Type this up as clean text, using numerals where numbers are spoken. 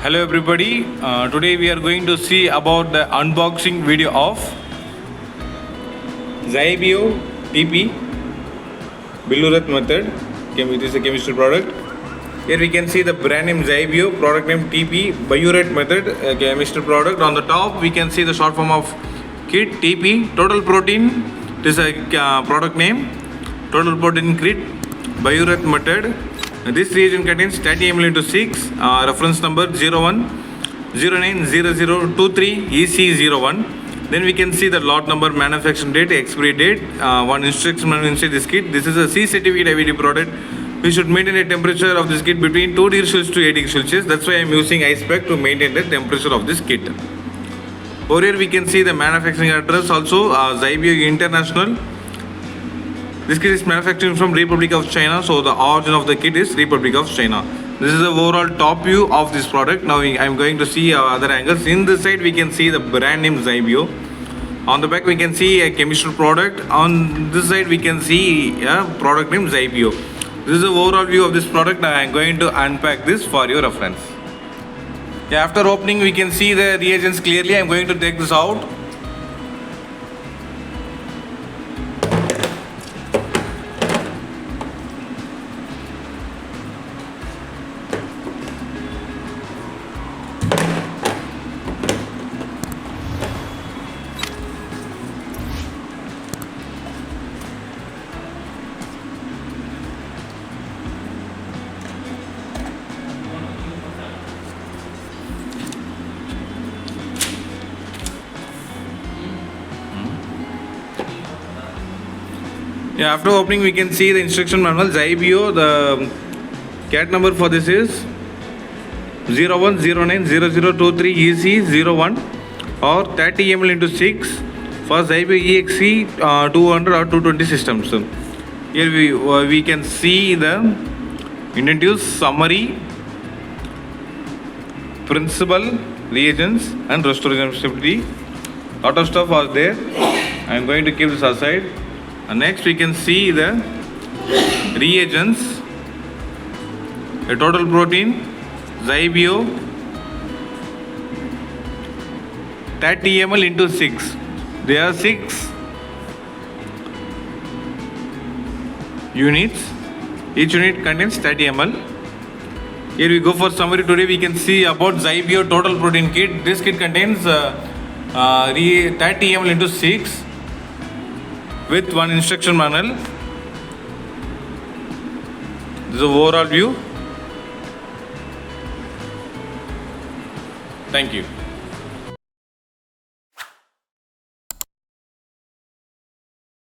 Hello everybody, today we are going to see about the unboxing video of Zybio TP Billurat method. It is a chemistry product. Here we can see the brand name Zybio, product name TP Biurate method, a chemistry product. On the top we can see the short form of kit TP Total Protein. It is a product name Total Protein kit Biurate method. This reagent contains 30 ml into 6, reference number 01.00.23.EC.01. Then we can see the lot number, manufacturing date, expiry date, one instruction manual inside this kit. This is a C certificate IVD product. We should maintain a temperature of this kit between 2 degrees Celsius to 8 degrees Celsius. That's why I am using ice pack to maintain the temperature of this kit. Over here we can see the manufacturing address also, Zybio International. This kit is manufactured from Republic of China, so the origin of the kit is Republic of China. This is the overall top view of this product. Now I am going to see other angles. In this side we can see the brand name Zybio. On the back we can see a chemical product. On this side we can see a product name Zybio. This is the overall view of this product. Now I am going to unpack this for your reference. After opening we can see the reagents clearly. I am going to take this out. After opening we can see the instruction manual Zybio. The cat number for this is 01090023EC01 or 30 ml into 6 for Zybio EXC 200 or 220 systems. Here we can see the introduce summary, principal, reagents and restorativity. Lot of stuff was there. I am going to keep this aside. And next we can see the reagents, a total protein, Zybio 30 ml into 6. There are 6 units. Each unit contains 30 ml. Here we go for summary. Today we can see about Zybio total protein kit. This kit contains 30 ml into 6. With one instruction manual. This is the overall view. Thank you.